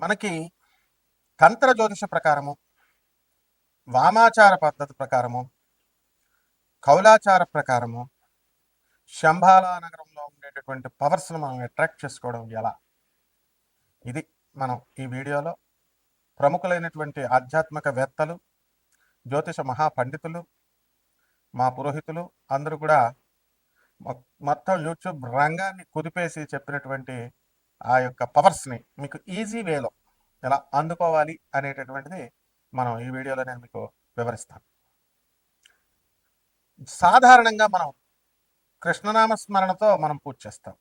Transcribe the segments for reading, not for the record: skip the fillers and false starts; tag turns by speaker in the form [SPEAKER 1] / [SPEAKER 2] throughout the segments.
[SPEAKER 1] మనకి తంత్ర జ్యోతిష ప్రకారము, వామాచార పద్ధతి ప్రకారము, కౌలాచార ప్రకారము శంబాల నగరంలో ఉండేటటువంటి పవర్స్ను మనం అట్రాక్ట్ చేసుకోవడం ఎలా, ఇది మనం ఈ వీడియోలో ప్రముఖులైనటువంటి ఆధ్యాత్మికవేత్తలు, జ్యోతిష మహాపండితులు, మా పురోహితులు అందరూ కూడా మొత్తం యూట్యూబ్ రంగాన్ని కుదిపేసి చెప్పినటువంటి ఆ యొక్క పవర్స్ని మీకు ఈజీ వేలో ఎలా అందుకోవాలి అనేటటువంటిది మనం ఈ వీడియోలో నేను మీకు వివరిస్తాను. సాధారణంగా మనం కృష్ణనామ స్మరణతో మనం పూజ చేస్తాం.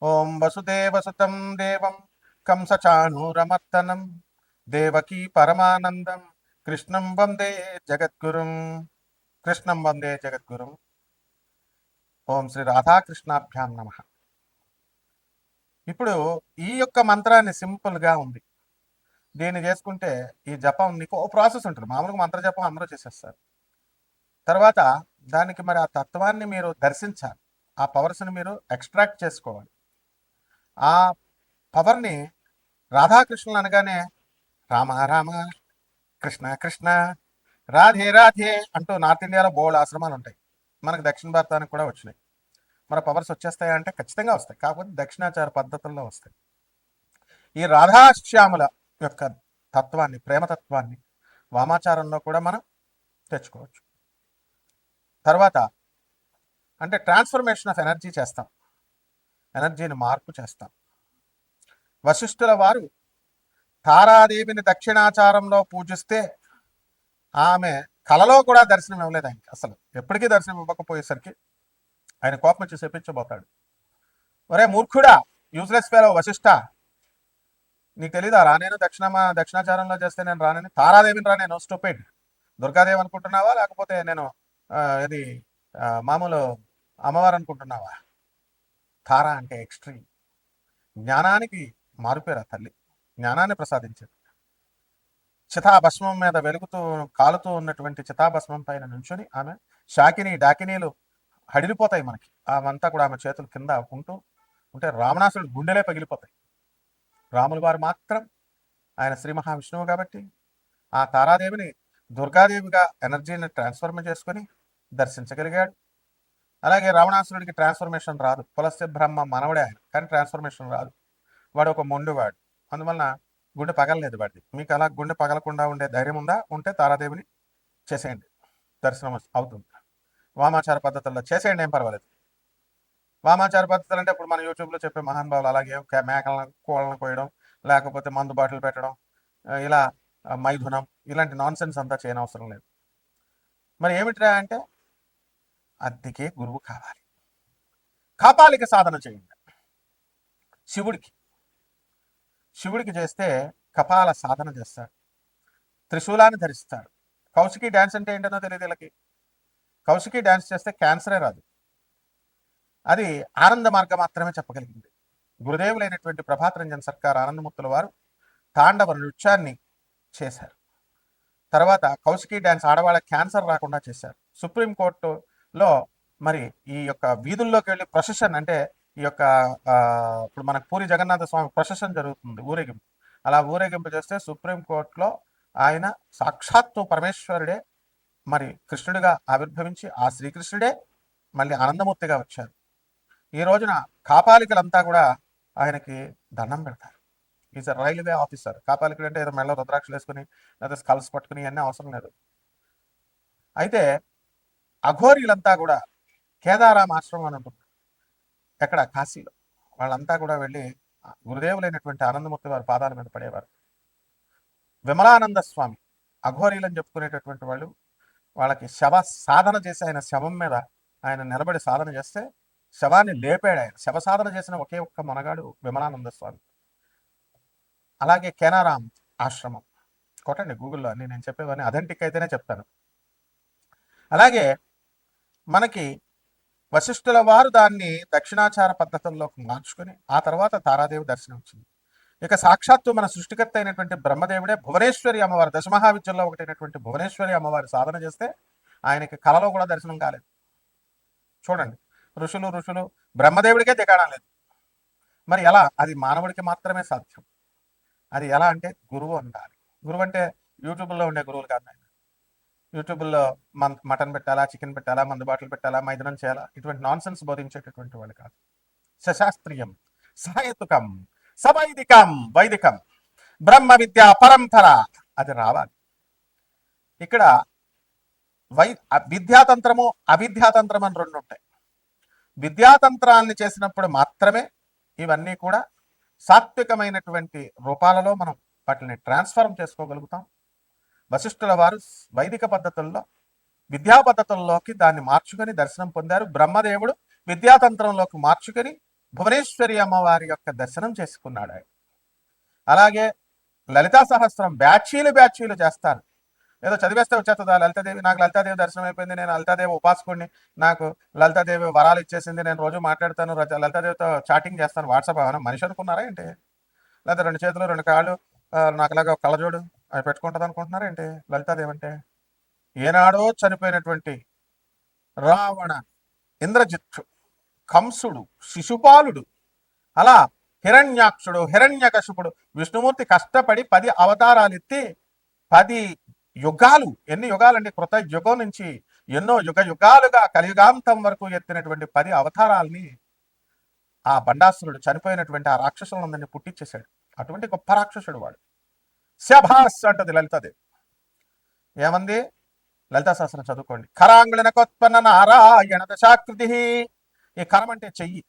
[SPEAKER 1] ఓం వసుదేవసుతం దేవం కంసచాణూరమర్దనం దేవకీ పరమానందం కృష్ణం వందే జగద్గురుం. కృష్ణం వందే జగద్గురుం. ఓం శ్రీ రాధాకృష్ణాభ్యాం నమ. ఇప్పుడు ఈ యొక్క మంత్రాన్ని సింపుల్గా ఉంది, దీన్ని చేసుకుంటే ఈ జపం నీకు ఓ ప్రాసెస్ ఉంటుంది. మామూలుగా మంత్ర జపం అందరూ చేసేస్తారు. తర్వాత దానికి మరి ఆ తత్వాన్ని మీరు దర్శించాలి, ఆ పవర్స్ని మీరు ఎక్స్ట్రాక్ట్ చేసుకోవాలి. ఆ పవర్ని రాధాకృష్ణులు అనగానే రామ రామ కృష్ణ కృష్ణ రాధే రాధే అంటూ నార్త్ ఇండియాలో బోల్డ్ ఆశ్రమాలు ఉంటాయి, మనకు దక్షిణ భారతానికి కూడా వచ్చినాయి. మన పవర్స్ వచ్చేస్తాయా అంటే ఖచ్చితంగా వస్తాయి, కాకపోతే దక్షిణాచార పద్ధతుల్లో వస్తాయి. ఈ రాధాశ్యాముల యొక్క తత్వాన్ని, ప్రేమతత్వాన్ని వామాచారంలో కూడా మనం తెచ్చుకోవచ్చు. తర్వాత అంటే ట్రాన్స్ఫర్మేషన్ ఆఫ్ ఎనర్జీ చేస్తాం, ఎనర్జీని మార్పు చేస్తాం. వశిష్ఠుల వారు తారాదేవిని దక్షిణాచారంలో పూజిస్తే ఆమె కలలో కూడా దర్శనం ఇవ్వలేదు ఆయనకి. అసలు ఎప్పటికీ దర్శనం ఇవ్వకపోయేసరికి ఆయన కోపం వచ్చి చెప్పించబోతాడు. ఒరే మూర్ఖుడా, యూజ్లెస్ ఫెలో వశిష్ఠ, నీకు తెలీదా నేను దక్షిణాచారంలో చేస్తే నేను రానని? తారాదేవిని రా, నేను స్టూపిడ్. దుర్గాదేవి అనుకుంటున్నావా, లేకపోతే నేను ఇది మామూలు అమ్మవారు అనుకుంటున్నావా? తారా అంటే ఎక్స్ట్రీమ్, జ్ఞానానికి మారుపేరా తల్లి, జ్ఞానాన్ని ప్రసాదించేది. చితాభస్మం మీద వెలుగుతూ కాలుతూ ఉన్నటువంటి చితాభస్మం పైన నుంచుని ఆమె శాకిని డాకినీలు హడిలిపోతాయి మనకి. అవంతా కూడా ఆమె చేతులు కింద ఉంటే రావణాసురుడు గుండెలే పగిలిపోతాయి. రాముల వారు మాత్రం ఆయన శ్రీ మహావిష్ణువు కాబట్టి ఆ తారాదేవిని దుర్గాదేవిగా ఎనర్జీని ట్రాన్స్ఫర్మ్ చేసుకొని దర్శించగలిగాడు. అలాగే రావణాసురుడికి ట్రాన్స్ఫర్మేషన్ రాదు, పులస్య బ్రహ్మ మనవడే ఆయన, కానీ ట్రాన్స్ఫర్మేషన్ రాదు. వాడు ఒక మొండివాడు, అందువలన గుండె పగలలేదు వాడిది. మీకు అలా గుండె పగలకుండా ఉండే ధైర్యం ఉందా? ఉంటే తారాదేవిని చేసేయండి, దర్శనం అవుతుంది. వామాచార పద్ధతుల్లో చేసేయండి, ఏం పర్వాలేదు. వామాచార పద్ధతులు అంటే ఇప్పుడు మన యూట్యూబ్లో చెప్పే మహానుభావులు అలాగే మేకలను కోళ్ళను కోయడం, లేకపోతే మందు బాటిల్ పెట్టడం, ఇలా మైథునం, ఇలాంటి నాన్ సెన్స్ అంతా చేయనవసరం లేదు. మరి ఏమిట్రా అంటే అద్దెకే గురువు కావాలి, కాపాలిక సాధన చేయండి. శివుడికి చేస్తే కపాల సాధన చేస్తాడు, త్రిశూలాన్ని ధరిస్తాడు. కౌశికి డ్యాన్స్ అంటే ఏంటనో తెలియదు వీళ్ళకి. కౌశికి డ్యాన్స్ చేస్తే క్యాన్సరే రాదు, అది ఆనంద మార్గం మాత్రమే చెప్పగలిగింది. గురుదేవులైనటువంటి ప్రభాత్ రంజన్ సర్కార్ ఆనందమూర్తుల వారు తాండవ నృత్యాన్ని చేశారు. తర్వాత కౌశికి డ్యాన్స్ ఆడవాళ్ళ క్యాన్సర్ రాకుండా చేశారు. సుప్రీంకోర్టులో మరి ఈ యొక్క వీధుల్లోకి వెళ్ళి ప్రొసెషన్, అంటే ఈ యొక్క ఇప్పుడు మనకు పూరి జగన్నాథ స్వామి ప్రొసెషన్ జరుగుతుంది, ఊరేగింపు. అలా ఊరేగింపు చేస్తే సుప్రీంకోర్టులో ఆయన సాక్షాత్తు పరమేశ్వరుడే మరి కృష్ణుడిగా ఆవిర్భవించి ఆ శ్రీకృష్ణుడే మళ్ళీ ఆనందమూర్తిగా వచ్చారు. ఈ రోజున కాపాలికలంతా కూడా ఆయనకి దండం పెడతారు. Is a railway officer. కాపాలికుడు అంటే ఏదో మెళ్ళ రుద్రాక్షలు వేసుకుని లేదా స్కల్స్ పట్టుకుని అన్నీ అవసరం లేదు. అయితే అఘోరీలంతా కూడా కేదారాం ఆశ్రమం అని ఉంటుంది ఎక్కడ, కాశీలో. వాళ్ళంతా కూడా వెళ్ళి గురుదేవులైనటువంటి ఆనందమూర్తి వారి పాదాల మీద పడేవారు. విమలానంద స్వామి అఘోరీలని చెప్పుకునేటటువంటి వాళ్ళు, వాళ్ళకి శవ సాధన చేసి ఆయన శవం మీద ఆయన నిలబడి సాధన చేస్తే శవాన్ని లేపాడు ఆయన. శవ సాధన చేసిన ఒకే ఒక్క మనగాడు విమలానంద స్వామి. అలాగే కేనారాం ఆశ్రమం కొట్టండి గూగుల్లో, నేను చెప్పేవన్నీ అథెంటిక్ అయితేనే చెప్తాను. అలాగే మనకి వశిష్ఠుల వారు దాన్ని దక్షిణాచార పద్ధతుల్లోకి మార్చుకొని ఆ తర్వాత తారాదేవి దర్శనం వచ్చింది. ఇక సాక్షాత్తు మన సృష్టికర్త అయినటువంటి బ్రహ్మదేవుడే భువనేశ్వరి అమ్మవారు, దశమహావిద్యల్లో ఒకటైనటువంటి భువనేశ్వరి అమ్మవారి సాధన చేస్తే ఆయనకి కలలో కూడా దర్శనం కాలేదు. చూడండి, ఋషులు బ్రహ్మదేవుడికే దిగాడం లేదు, మరి ఎలా? అది మానవుడికి మాత్రమే సాధ్యం. అది ఎలా అంటే గురువు ఉండాలి. గురువు అంటే యూట్యూబ్లో ఉండే గురువులు కాదు నాయన. యూట్యూబ్లో మటన్ పెట్టాలా, చికెన్ పెట్టాలా, మందు బాటలు పెట్టాలా, మైదనం చేయాలా, ఇటువంటి నాన్ సెన్స్ బోధించేటటువంటి వాళ్ళు కాదు. సశాస్త్రీయం, సహేతుకం, సవైదికం, వైదికం, బ్రహ్మ విద్య పరంపర అది రావాలి. ఇక్కడ విద్యాతంత్రము అవిద్యాతంత్రం అని రెండు ఉంటాయి. విద్యాతంత్రాన్ని చేసినప్పుడు మాత్రమే ఇవన్నీ కూడా సాత్వికమైనటువంటి రూపాలలో మనం వాటిని ట్రాన్స్ఫార్మ్ చేసుకోగలుగుతాం. వశిష్ఠుల వారు వైదిక పద్ధతుల్లో విద్యా పద్ధతుల్లోకి దాన్ని మార్చుకొని దర్శనం పొందారు. బ్రహ్మదేవుడు విద్యాతంత్రంలోకి మార్చుకొని భువనేశ్వరి అమ్మవారి యొక్క దర్శనం చేసుకున్నాడు ఆయన. అలాగే లలితా సహస్రం బ్యాచీలు చేస్తారు. ఏదో చదివేస్తే వచ్చేస్తుందా లలితాదేవి, నాకు లలితాదేవి దర్శనం అయిపోయింది, నేను లలితాదేవి ఉపాసకుడిని, నాకు లలితాదేవి వరాలు ఇచ్చేసింది, నేను రోజు మాట్లాడతాను, లలితాదేవితో చాటింగ్ చేస్తాను వాట్సాప్. ఏమైనా మనిషి అనుకున్నారా ఏంటి? లేదా 2 చేతులు 2 కాళ్ళు నాకులాగా కళ్ళజోడు అవి పెట్టుకుంటుంది అనుకుంటున్నారా ఏంటి లలితాదేవి అంటే? ఏనాడో చనిపోయినటువంటి రావణ, ఇంద్రజిత్తు, కంసుడు, శిశుపాలుడు, అలా హిరణ్యాక్షుడు, హిరణ్యకశిపుడు, విష్ణుమూర్తి కష్టపడి 10 అవతారాలు ఎత్తి 10 యుగాలు, ఎన్ని యుగాలండి, కృత యుగం నుంచి ఎన్నో యుగాలుగా కలియుగాంతం వరకు ఎత్తినటువంటి 10 అవతారాలని ఆ బండాసురుడు చనిపోయినటువంటి ఆ రాక్షసులందరినీ పుట్టించేశాడు. అటువంటి గొప్ప రాక్షసుడు వాడు. శభాస్ అంటది లలితాదేవి. ఏమంది? లలితా శాస్త్రం చదువుకోండి. కరాంగుళనకోత్పన్న నారాయణ దశాకృతి. ఈ కరం అంటే చెయ్యి,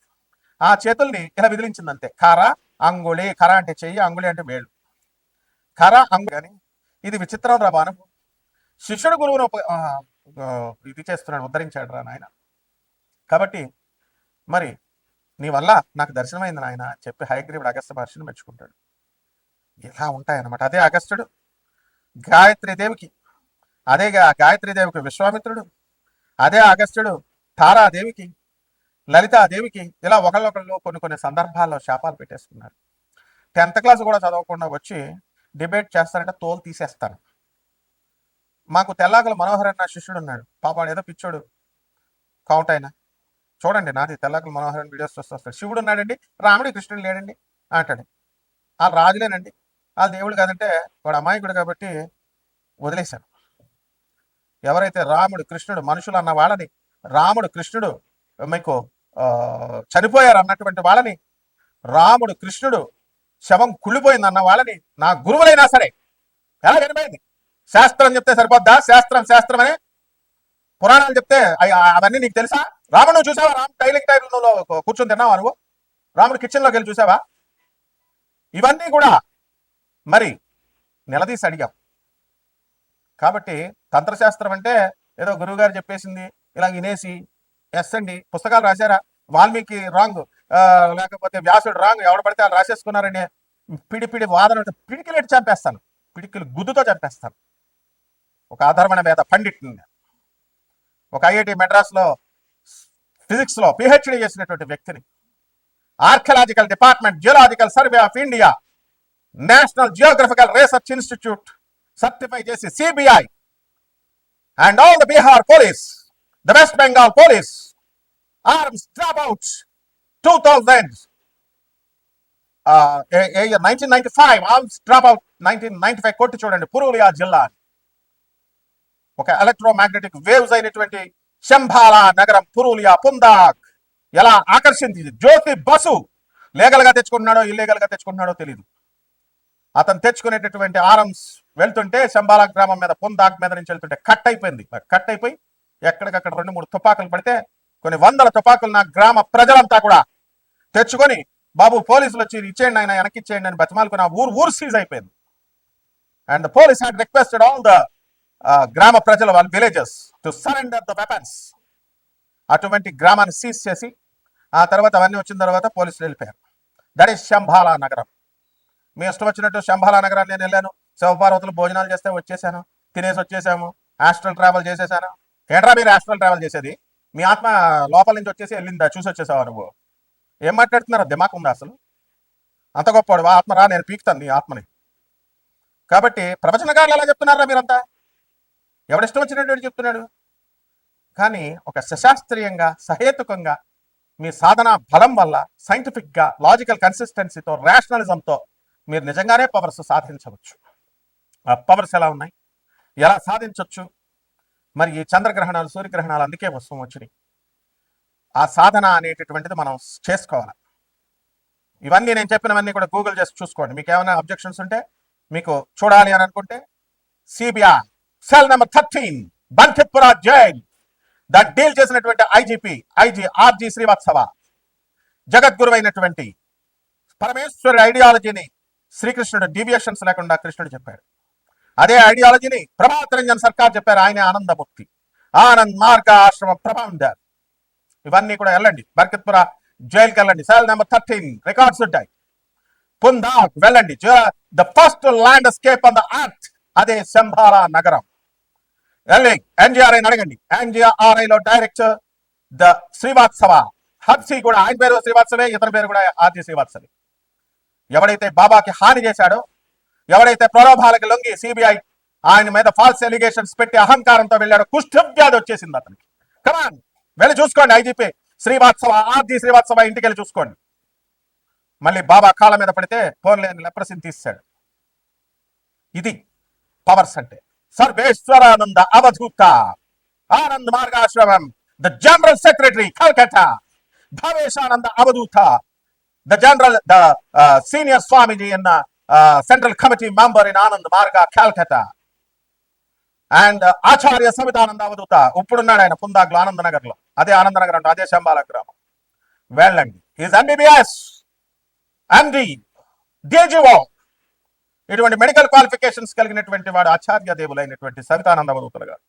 [SPEAKER 1] ఆ చేతుల్ని ఇలా విదిలించింది అంతే. కర అంగుళి, కర అంటే చెయ్యి, అంగుళి అంటే వేళ్ళు. కర అంగుళి అని ఇది విచిత్రం రా బాను. శిష్యుడు గురువును ఇది చేస్తున్నాడు, ఉద్ధరించాడు రా నాయన. కాబట్టి మరి నీ వల్ల నాకు దర్శనమైంది నాయన అని చెప్పి హయగ్రీవుడు అగస్త్య మహర్షిని మెచ్చుకుంటాడు. ఇలా ఉంటాయన్నమాట. అదే అగస్త్యుడు గాయత్రీదేవికి, అదే గాయత్రీదేవికి విశ్వామిత్రుడు, అదే అగస్త్యుడు తారాదేవికి, లలితాదేవికి ఇలా ఒకళ్ళొకళ్ళు కొన్ని సందర్భాల్లో శాపాలు పెట్టేసుకున్నారు. 10th క్లాస్ కూడా చదవకుండా వచ్చి డిబేట్ చేస్తారంటే తోలు తీసేస్తాను. మాకు తెల్లాకల మనోహర్ అన్న శిష్యుడు ఉన్నాడు, పాపం ఏదో పిచ్చోడు కౌంట్ అయినా. చూడండి నాది తెల్లాకల మనోహర్ అని వీడియోస్ వస్తాడు. శివుడు ఉన్నాడండి, రాముడి కృష్ణుడు లేడండి అంటాడు. వాళ్ళు రాజులేనండి, వాళ్ళు దేవుడు కాదంటే వాడు అమాయకుడు కాబట్టి వదిలేశాను. ఎవరైతే రాముడు కృష్ణుడు మనుషులు అన్న వాళ్ళని, రాముడు కృష్ణుడు మీకు చనిపోయారు అన్నటువంటి వాళ్ళని, రాముడు కృష్ణుడు శవం కుళ్ళిపోయింది అన్న వాళ్ళని నా గురువులైనా సరే ఎలా వినిపోయింది? శాస్త్రం చెప్తే సరిపోద్దా? శాస్త్రం అనే పురాణాలు చెప్తే అవన్నీ నీకు తెలుసా? రాముడు నువ్వు చూసావా? రాముడు డైనింగ్ టైంలో కూర్చొని తిన్నావా నువ్వు? రాముడు కిచెన్లోకి వెళ్ళి చూసావా? ఇవన్నీ కూడా మరి నిలదీసి అడిగాం. కాబట్టి తంత్రశాస్త్రం అంటే ఏదో గురువు గారు చెప్పేసింది ఇలా వినేసి ఎస్ అండి పుస్తకాలు రాశారా, వాల్మీకి రాంగ్, లేకపోతే వ్యాసుడు రాంగ్, ఎవడ పడితే వాళ్ళు రాసేసుకున్నారని పిడి వాదన పిడికిలేటి చంపేస్తాను, పిడికిలు గుద్దుతో చంపేస్తాను. ఒక అధర్వణ వేద పండిట్ని, ఒక ఐఐటి మెడ్రాస్లో ఫిజిక్స్లో పిహెచ్డి చేసినటువంటి వ్యక్తిని, archaeological department, geological survey of India, national geographical research institute certify చేసి CBI and all the Bihar police, the West Bengal police arms drop out 1995 arms drop out 1995 కొట్టి చూడండి. పురూలియా జిల్లా ఒక ఎలక్ట్రోమాగ్నెటిక్ వేవ్స్ అయినటువంటి శంభాలా నగరం పురూలియా పుందాక్ ఎలా ఆకర్షించింది. జ్యోతి బసు లీగల్ గా తెచ్చుకుంటున్నాడో ఇల్లీగల్ గా తెచ్చుకుంటున్నాడో తెలియదు. అతను తెచ్చుకునేటటువంటి ఆర్మ్స్ వెళ్తుంటే శంబాలా గ్రామం మీద పుందాక్ మీద నుంచి వెళ్తుంటే కట్ అయిపోయి ఎక్కడికక్కడ 2-3 తుపాకులు పడితే కొన్ని వందల తుపాకులు నా గ్రామ ప్రజలంతా కూడా తెచ్చుకొని బాబు పోలీసులు వచ్చి ఇచ్చేయండి ఆయన వెనక్కి ఇచ్చేయండి అని బతిమాలుకుని ఆ ఊరు సీజ్ అయిపోయింది. And the police had requested all the గ్రామ ప్రజల వాళ్ళ villages to surrender the weapons. అటువంటి గ్రామాన్ని సీజ్ చేసి ఆ తర్వాత అవన్నీ వచ్చిన తర్వాత పోలీసులు వెళ్ళిపోయారు. దట్ ఈస్ శంబాలా నగరం. మీ ఇష్టం వచ్చినట్టు శంబాలా నగరాన్ని నేను వెళ్ళాను, శివపార్వతులు భోజనాలు చేస్తే వచ్చేసాను, తినేసి వచ్చేసాము, ఆస్ట్రల్ ట్రావెల్ చేసేసాను. ఏంట్రా మీరు ఆస్ట్రల్ ట్రావెల్ చేసేది? మీ ఆత్మ లోపల నుంచి వచ్చేసి వెళ్ళిందా? చూసి వచ్చేసావా నువ్వు? ఏం మాట్లాడుతున్నారా? దిమాక్ ఉందా అసలు? అంత గొప్పవాడు ఆత్మ రా, నేను పీకుతాను నీ ఆత్మని. కాబట్టి ప్రవచనకారులు ఎలా చెప్తున్నారా మీరంతా? ఎవడిష్టం వచ్చినటువంటి చెప్తున్నాడు. కానీ ఒక సశాస్త్రీయంగా సహేతుకంగా మీ సాధన బలం వల్ల సైంటిఫిక్గా లాజికల్ కన్సిస్టెన్సీతో రేషనలిజంతో మీరు నిజంగానే పవర్స్ సాధించవచ్చు. ఆ పవర్స్ ఎలా ఉన్నాయి, ఎలా సాధించవచ్చు, మరి ఈ చంద్రగ్రహణాలు సూర్యగ్రహణాలు అందుకే వచ్చినాయి. ఆ సాధన అనేటటువంటిది మనం చేసుకోవాలి. ఇవన్నీ నేను చెప్పినవన్నీ కూడా గూగుల్ చేసి చూసుకోండి. మీకు ఏమైనా అబ్జెక్షన్స్ ఉంటే, మీకు చూడాలి అని అనుకుంటే CBI cell number 13 Bankipura jail దాన్ని డీల్ చేసినటువంటి ఐజీ ఆర్జీ శ్రీవాత్సవ జగద్గురు అయినటువంటి పరమేశ్వరుడి ఐడియాలజీని శ్రీకృష్ణుడు డీవియేషన్స్ లేకుండా కృష్ణుడు చెప్పాడు. అదే ఐడియాలజీని ప్రభాత్ రంజన్ సర్కార్ చెప్పారు. ఆయన ఆనందమూర్తి, ఆనంద్ మార్గ ఆశ్రమ ప్రభాండర్. ఇవన్నీ కూడా వెళ్ళండి, బర్కత్పుర జైలుకి వెళ్ళండి, సెల్ నెంబర్ 13 రికార్డ్స్ ఉంటాయి. పుందాక్ వెళ్ళండి, the first landscape on the earth, అదే శంభాల నగరం. వెళ్ళి ఎన్జిఆర్ఐ అడగండి. ఎన్జిఆర్ఐలో డైరెక్టర్ ద శ్రీవాత్సవ హబ్సీ కూడా, ఆయన పేరు శ్రీవాత్సవే, ఇతని పేరు కూడా ఆర్జీ శ్రీవాత్సవే. ఎవడైతే బాబాకి హాని చేశాడో, ఎవడైతే ప్రలోభాలకి లొంగి సిబిఐ ఆయన మీద ఫాల్స్ ఎలిగేషన్స్ పెట్టి అహంకారంతో వెళ్ళాడో, కుష్ఠవ్యాధి వచ్చేసింది అతనికి. కమాన్ వెళ్ళి చూసుకోండి. ఐజీపీ శ్రీవాత్సవ ఆర్జీ శ్రీవాత్సవ ఇంటికి వెళ్ళి చూసుకోండి. మళ్ళీ బాబా కాళ్ళ మీద పడితే ఫోన్ లేని లెప్రసిని తీశాడు. ఇది పవర్స్ అంటే. సర్వేశ్వరానంద అవధూత, ఆనంద్ మార్గాశ్రమం, the general secretary Calcutta, Bhaveshananda Avadhuta, the general the senior Swamiji in central committee member in Anand Marga Calcutta, and ఆచార్య సమితానంద అవధూత ఇప్పుడున్నాడు ఆయన పుందాగ్లో ఆనందనగర్ లో. అదే ఆనందనగర్ అంటే అదే శంబాల గ్రామం. వెళ్ళండి. ఈజ్ ఎంబీబీఎస్, ఎండి, డిజిఓ, ఇటువంటి మెడికల్ క్వాలిఫికేషన్స్ కలిగినటువంటి వాడు ఆచార్య దేవులైనటువంటి సవితానంద అవధూతలు గారు.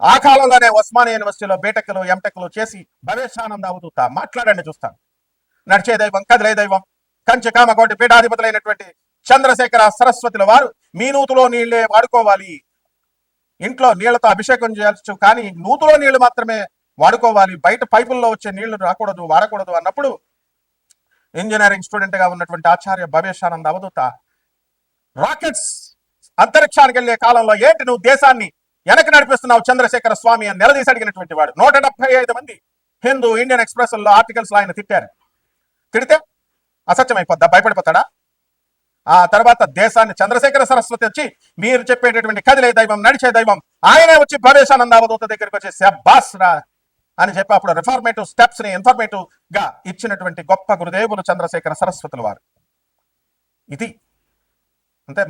[SPEAKER 1] ఆ కాలంలోనే ఉస్మానియా యూనివర్సిటీలో బీటెక్లు ఎంటెక్లు చేసి భవేశానంద అవధూత. మాట్లాడండి చూస్తాను. నడిచే దైవం, కదిలే దైవం, కంచి కామకోటి పీఠాధిపతులైనటువంటి చంద్రశేఖర సరస్వతుల వారు మీ నూతులో నీళ్లే వాడుకోవాలి, ఇంట్లో నీళ్లతో అభిషేకం చేయవచ్చు, కానీ నూతులో నీళ్లు మాత్రమే వాడుకోవాలి, బయట పైపుల్లో వచ్చే నీళ్లు రాకూడదు, వాడకూడదు అన్నప్పుడు ఇంజనీరింగ్ స్టూడెంట్ గా ఉన్నటువంటి ఆచార్య భవేశానంద అవధూత రాకెట్స్ అంతరిక్షానికి వెళ్లే కాలంలో ఏంటి నువ్వు దేశాన్ని వెనక్కి నడిపిస్తున్నావు చంద్రశేఖర స్వామి అని నిలదీసి అడిగినటువంటి వాడు. 175 మంది హిందూ ఇండియన్ ఎక్స్ప్రెస్ లో ఆర్టికల్స్ లో ఆయన తిట్టారు. తిడితే అసత్యం అయిపోద్దా, భయపడిపోతాడా? ఆ తర్వాత దేశాన్ని చంద్రశేఖర సరస్వతి వచ్చి మీరు చెప్పేటటువంటి కదిలే దైవం, నడిచే దైవం ఆయనే వచ్చి భవేశానంద అవధూత దగ్గరికి వచ్చి శబ్బాస్ రా అని చెప్పి అప్పుడు రిఫార్మేటివ్ స్టెప్స్ ని ఇన్ఫర్మేటివ్ గా ఇచ్చినటువంటి గొప్ప గురుదేవులు చంద్రశేఖర సరస్వతుల వారు. ఇది అంటే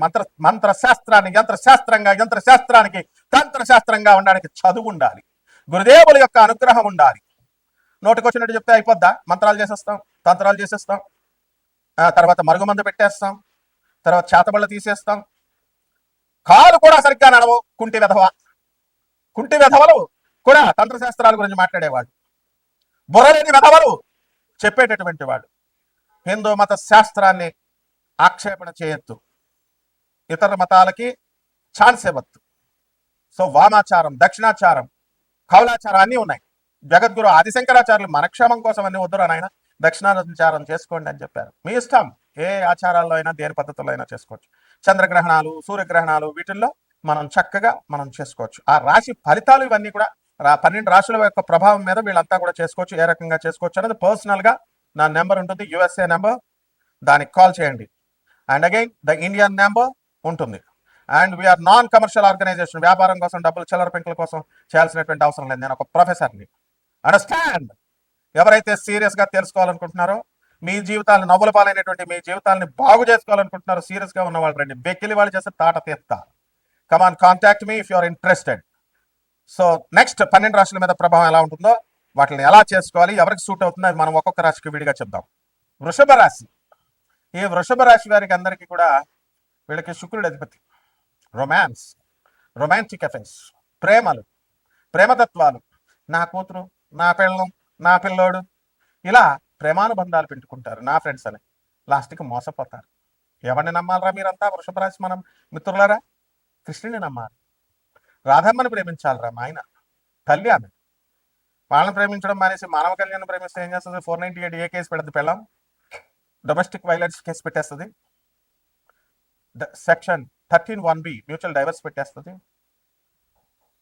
[SPEAKER 1] మంత్ర శాస్త్రాన్ని యంత్రశాస్త్రానికి తంత్రశాస్త్రంగా ఉండడానికి చదువు ఉండాలి, గురుదేవుల యొక్క అనుగ్రహం ఉండాలి. నోటికొచ్చినట్టు చెప్తే అయిపోద్దా? మంత్రాలు చేసేస్తాం, తంత్రాలు చేసేస్తాం, తర్వాత మరుగుమందు పెట్టేస్తాం, తర్వాత చేతబళ్ళు తీసేస్తాం, కాలు కూడా సరిగ్గా నడవు. కుంటి వెధవలు కూడా తంత్రశాస్త్రాల గురించి మాట్లాడేవాడు, బుర్రలేని వెధవలు చెప్పేటటువంటి వాడు. హిందూ మత శాస్త్రాన్ని ఆక్షేపణ చేయొద్దు, ఇతర మతాలకి ఛాన్స్ ఇవ్వద్దు. సో వామాచారం, దక్షిణాచారం, కౌలాచారం అన్నీ ఉన్నాయి. జగద్గురు ఆదిశంకరాచార్యులు మన క్షేమం కోసం అన్ని వద్దురా నాయన, దక్షిణాచారం చేసుకోండి అని చెప్పారు. మీ ఇష్టం, ఏ ఆచారాల్లో అయినా దేని పద్ధతుల్లో అయినా చేసుకోవచ్చు. చంద్రగ్రహణాలు, సూర్యగ్రహణాలు వీటిల్లో మనం చక్కగా మనం చేసుకోవచ్చు. ఆ రాశి ఫలితాలు ఇవన్నీ కూడా 12 రాశుల యొక్క ప్రభావం మీద వీళ్ళంతా కూడా చేసుకోవచ్చు. ఏ రకంగా చేసుకోవచ్చు అనేది పర్సనల్ గా నా నెంబర్ ఉంటుంది, యుఎస్ఏ నెంబర్, దానికి కాల్ చేయండి. And again the Indian number ఉంటుంది. And we're non commercial organization. వ్యాపారం కోసం, డబ్బులు చిల్లర పెంకుల కోసం చేయాల్సినటువంటి అవసరం లేదు. నేను ఒక ప్రొఫెసర్ని. అండర్స్టాండ్? ఎవరైతే సీరియస్ గా తెలుసుకోవాలనుకుంటున్నారో, మీ జీవితాలను నవ్వుల పాలైనటువంటి మీ జీవితాలను బాగు చేసుకోవాలనుకుంటున్నారో, సీరియస్ గా ఉన్న వాళ్ళు రండి. బెక్కిలి వాళ్ళు చేస్తే తాట తీస్తా. Come on, contact me if you are interested. So next 12 రాశుల మీద ప్రభావం ఎలా ఉంటుందో, వాటిని ఎలా చేసుకోవాలి, ఎవరికి సూట్ అవుతుందో అది మనం ఒక్కొక్క రాశికి విడిగా చెప్దాం. వృషభ రాశి. ఈ వృషభ రాశి వారికి అందరికీ కూడా వీళ్ళకి శుక్రుడు అధిపతి. రొమాన్స్, రొమాంటిక్ అఫైర్స్, ప్రేమలు, ప్రేమతత్వాలు, నా కూతురు, నా పెళ్ళం, నా పిల్లోడు, ఇలా ప్రేమానుబంధాలు పెట్టుకుంటారు. నా ఫ్రెండ్స్ అని లాస్ట్కి మోసపోతారు. ఎవరిని నమ్మాలరా మీరంతా వృషభ రాశి మనం మిత్రులారా? కృష్ణుని నమ్మాలి. రాధమ్మని ప్రేమించాలిరా మా ఆయన, తల్లి ఆమె. వాళ్ళని ప్రేమించడం మానేసి మానవ కళ్యాణం ప్రేమిస్తే ఏం చేస్తుంది? 498 ఏ కేసు పెడుతుంది? పెళ్ళం డొమెస్టిక్ వైలెన్స్ కేసు పెట్టేస్తుంది. సెక్షన్ 13(1)B మ్యూచువల్ డైవర్స్ పెట్టేస్తుంది.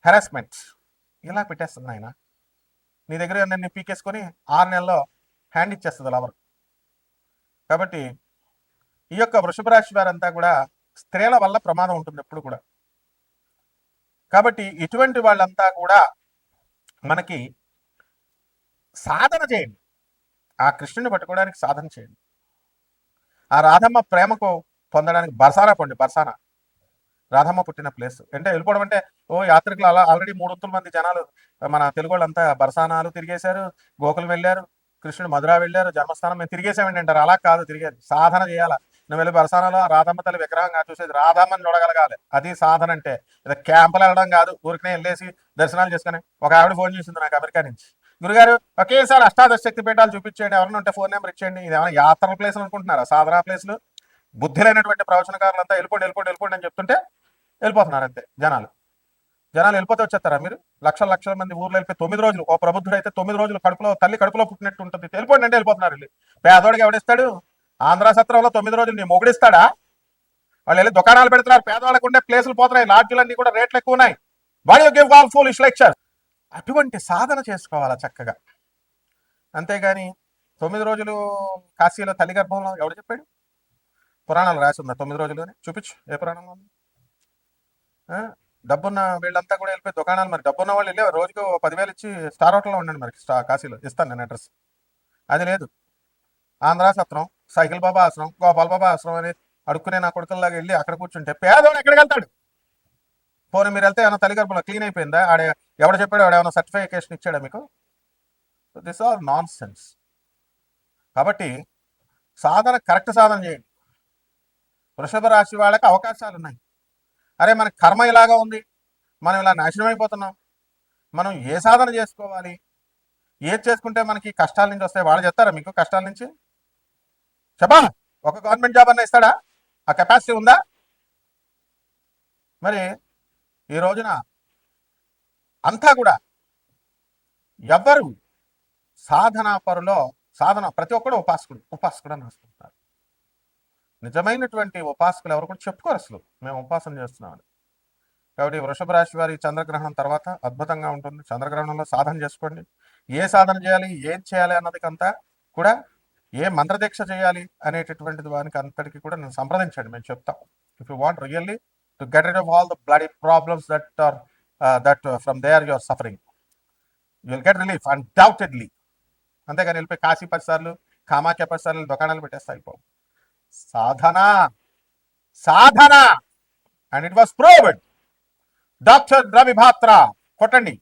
[SPEAKER 1] హెరాస్మెంట్ ఇలా పెట్టేస్తుంది ఆయన. నీ దగ్గర నేను పీకేసుకొని 6 నెలల్లో హ్యాండ్ ఇచ్చేస్తుంది లవర్. కాబట్టి ఈ యొక్క వృషభ రాశి వారంతా కూడా స్త్రీల వల్ల ప్రమాదం ఉంటుంది ఎప్పుడు కూడా. కాబట్టి ఇటువంటి వాళ్ళంతా కూడా మనకి సాధన చేయండి, ఆ కృష్ణుని పట్టుకోవడానికి సాధన చేయండి, ఆ రాధమ్మ ప్రేమకు పొందడానికి బర్సానా పండి. బర్సానా రాధమ్మ పుట్టిన ప్లేస్ అంటే వెళ్ళిపోవడం అంటే యాత్రికులు అలా ఆల్రెడీ 300 మంది జనాలు మన తెలుగు వాళ్ళంతా బర్సానాలు తిరిగేశారు, గోకులు వెళ్ళారు, కృష్ణుడు మధుర వెళ్ళారు, జన్మస్థానం మేము తిరిగేసామండి అంటారు. అలా కాదు, తిరిగేది సాధన చేయాలా. నువ్వు వెళ్ళి బర్సానాలో రాధమ్మ తల్లి విగ్రహంగా చూసేది, రాధమ్మని చూడగలగాలి, అది సాధన అంటే. ఇది క్యాంపులు వెళ్ళడం కాదు, ఊరికనే వెళ్ళేసి దర్శనాలు చేసుకుని. ఒక ఆవిడ ఫోన్ చేసింది నాకు అమెరికా నుంచి, గురుగారు ఒకేసారి అష్టాదశ శక్తి పీఠాలు చూపించండి, ఎవరైనా ఉంటే ఫోన్ నెంబర్ ఇచ్చేయండి. ఇది ఏమైనా యాత్ర ప్లేసులు అనుకుంటున్నారా? సాధనా ప్లేసులు. బుద్ధి లేనటువంటి ప్రవచనకారులంతా వెళ్ళిపోండి వెళ్ళిపోండి వెళ్ళిపోండి అని చెప్తుంటే వెళ్ళిపోతున్నారు అంతే. జనాలు వెళ్ళిపోతే వచ్చేస్తారా మీరు? లక్షల మంది ఊర్లో వెళ్ళిపోయి 9 రోజులు, ఓ ప్రబుద్ధుడు అయితే 9 రోజులు తల్లి కడుపులో పుట్టినట్టు ఉంటుంది, వెళ్ళిపోండి అంటే వెళ్ళిపోతున్నారు. వెళ్ళి పేదోడికి ఎవడిస్తాడు? ఆంధ్ర సత్రంలో 9 రోజులు నీ మొగుడిస్తాడా? వాళ్ళు వెళ్ళి దుకాణాలు పెడుతున్నారు, పేదవాళ్ళకు ఉండే ప్లేసులు పోతున్నాయి, లాడ్జులన్నీ కూడా రేట్లు ఎక్కువ ఉన్నాయి. What you give all foolish lecture? అటువంటి సాధన చేసుకోవాలా చక్కగా. అంతేగాని 9 రోజులు కాశీలో తల్లి గర్భంలో ఎవడు చెప్పాడు? పురాణాలు రాసి ఉందా 9 రోజుల్లోనే? చూపించు, ఏ పురాణంలో ఉంది? డబ్బున్న వీళ్ళంతా కూడా వెళ్ళిపోయి దుకాణాలు, మరి డబ్బున్న వాళ్ళు వెళ్ళి రోజుకు 10,000 ఇచ్చి స్టార్ హోటల్లో ఉండండి, మరి కాశీలో ఇస్తాను నేను అడ్రస్. అది లేదు. ఆంధ్ర సత్రం, సైకిల్ బాబా ఆశ్రమం, గోపాల్ బాబా ఆశ్రమం అని అడుక్కునే నా కొడుకుల్లాగా వెళ్ళి అక్కడ కూర్చుంటే పేదవాడు ఎక్కడికి వెళ్తాడు? పోనీ మీరు వెళ్తే ఏమైనా తల్లి గర్భంలో క్లీన్ అయిపోయిందా? ఎవడు చెప్పాడు? వాడు ఏమైనా సర్టిఫికేషన్ ఇచ్చాడా మీకు? This are nonsense. కాబట్టి సాధన కరెక్ట్ సాధన చేయండి. వృషభ రాశి వాళ్ళకి అవకాశాలు ఉన్నాయి. అరే మన కర్మ ఇలాగా ఉంది, మనం ఇలా నాశనం అయిపోతున్నాం, మనం ఏ సాధన చేసుకోవాలి, ఏది చేసుకుంటే మనకి కష్టాల నుంచి వస్తాయి? వాళ్ళు చెప్తారా మీకు కష్టాల నుంచి? చెప్పా, ఒక గవర్నమెంట్ జాబ్ అన్న ఇస్తాడా? ఆ కెపాసిటీ ఉందా? మరి ఈ రోజున అంతా కూడా ఎవరు సాధనా పరులో సాధన, ప్రతి ఒక్కడు ఉపాసకుడు అని రాసుకుంటారు. నిజమైనటువంటి ఉపాసకులు ఎవరు కూడా చెప్పుకోరు అసలు మేము ఉపాసన చేస్తున్నామని. కాబట్టి వృషభ రాశి వారి చంద్రగ్రహణం తర్వాత అద్భుతంగా ఉంటుంది. చంద్రగ్రహణంలో సాధన చేసుకోండి. ఏ సాధన చేయాలి, ఏం చేయాలి అన్నదికంతా కూడా, ఏ మంత్రదీక్ష చేయాలి అనేటటువంటిది వానికి అంతటికి కూడా నేను సంప్రదించండి, మేము చెప్తాం. If you want really to get rid of all the bloody problems that from there you are suffering, you will get relief undoubtedly. అంతేగాని వెళ్ళిపోయి కాశీ 10 సార్లు, కామాఖ్య 10 సార్లు దుకాణాలు పెట్టేస్తా అయిపో. సాధన and it was proved. Doctor Ravi Bhatra కొట్టండి,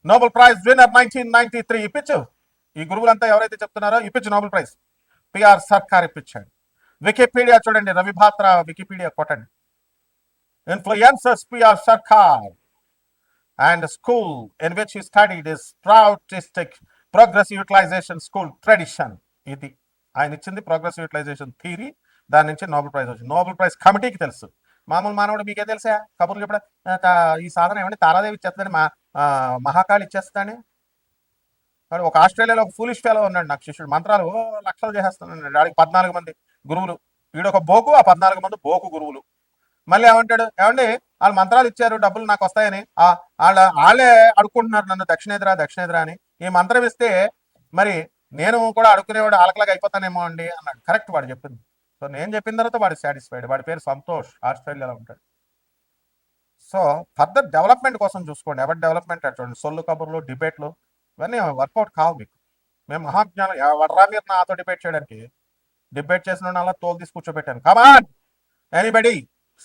[SPEAKER 1] నోబెల్ ప్రైజ్ విన్నర్ 1993 ఇప్పించు. ఈ గురువులంతా ఎవరైతే చెప్తున్నారో ఇప్పించు నోబెల్ ప్రైజ్. పిఆర్ సర్కార్ ఇప్పించాడు. వికీపీడియా చూడండి, రవి భాత్రా వికీపీడియా కొట్టండి. ఇన్ఫ్లుయెన్సర్స్ పిఆర్ సర్కార్ and school in which he studied is Trautistic Progressive Utilization School Tradition. ఇది ఆయన ఇచ్చింది ప్రోగ్రెసివ్ యూటిలైజేషన్ థియరీ. దాని నుంచి నోబెల్ ప్రైజ్ వచ్చింది. నోబెల్ ప్రైజ్ కమిటీకి తెలుసు, మామూలు మానవుడు మీకే తెలుసా? కబుర్లు చెప్పడం ఈ సాధన ఏమంటే తారాదేవి ఇచ్చేస్తుందని, మహాకాళి ఇచ్చేస్తుందని. వాడు ఒక ఆస్ట్రేలియాలో ఒక ఫూలిష్ ఫెలో ఉన్నాడు నాకు శిష్యుడు, మంత్రాలు లక్షలు చేసేస్తున్నాడు. వాడికి 14 మంది గురువులు, వీడొక బోకు, ఆ 14 మంది బోకు గురువులు. మళ్ళీ ఏమంటాడు, ఏమండి వాళ్ళు మంత్రాలు ఇచ్చారు, డబ్బులు నాకు వస్తాయని వాళ్ళే అడుక్కుంటున్నారు నన్ను దక్షిణేద్రా అని. ఈ మంత్రం ఇస్తే మరి నేను కూడా అడుక్కునేవాడు ఆలకలాగా అయిపోతానేమో అండి అన్నాడు. కరెక్ట్ వాడు చెప్పింది. సో నేను చెప్పిన తర్వాత వాడు సాటిస్ఫైడ్. వాడి పేరు సంతోష్, ఆస్ట్రేలియాలో ఉంటాడు. సో ఫర్దర్ డెవలప్మెంట్ కోసం చూసుకోండి. ఎవరి డెవలప్మెంట్ చూడండి. సొల్లు కబుర్లు, డిబేట్లు ఇవన్నీ వర్కౌట్ కావు మీకు. మేము మహాజ్ఞానం ఎవడరా మీరు నాతో డిబేట్ చేయడానికి? డిబేట్ చేసిన అలా తోలు తీసి కూర్చోబెట్టాను. కమాన్ ఎనీబడి,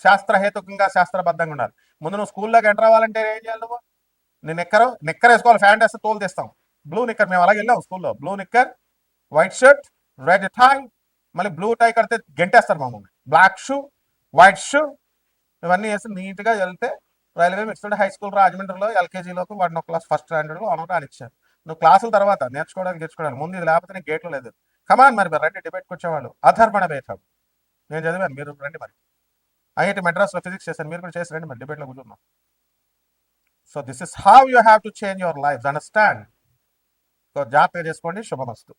[SPEAKER 1] శాస్త్రహేతుకంగా శాస్త్రబద్ధంగా ఉండాలి. ముందు నువ్వు స్కూల్లోకి ఎంటర్ అవ్వాలంటే ఏం చేయాలి? నువ్వు నేను నిక్కర్ వేసుకోవాలి, ఫ్యాంట్ వేస్తే తోలు తీస్తాం. బ్లూ నిక్కర్, మేము అలాగే వెళ్ళాం స్కూల్లో. బ్లూ నిక్కర్, వైట్ షర్ట్, రెడ్ టై, మళ్ళీ బ్లూ టై కడితే గెంటేస్తారు మా మమ్మల్ని. బ్లాక్ షూ, వైట్ షూ ఇవన్నీ వేసి నీట్గా వెళ్తే రైల్వే మిక్స్డ్ హై స్కూల్ రాజమండ్రిలో ఎల్కేజీలోకి వాడిని ఒక క్లాస్ ఫస్ట్ స్టాండర్డ్లో రానిచ్చారు. నువ్వు క్లాసుల తర్వాత నేర్చుకోవడానికి ముందు ఇది లేకపోతే నీకు గేట్లు లేదు. కమాన్ మరి రండి డిబేట్కి వచ్చేవాళ్ళు. అధర్మణ భేదం నేను చదివాను, మీరు రండి మరి. ఐఐటి మెడ్రాస్లో ఫిజిక్స్ చేశాను, మీరు కూడా చేసి రండి మరి, డిబేట్లో కూర్చున్నాం. So this is how you have to change your life, understand. So జాగ్రత్తగా చేసుకోండి. శుభమస్తు.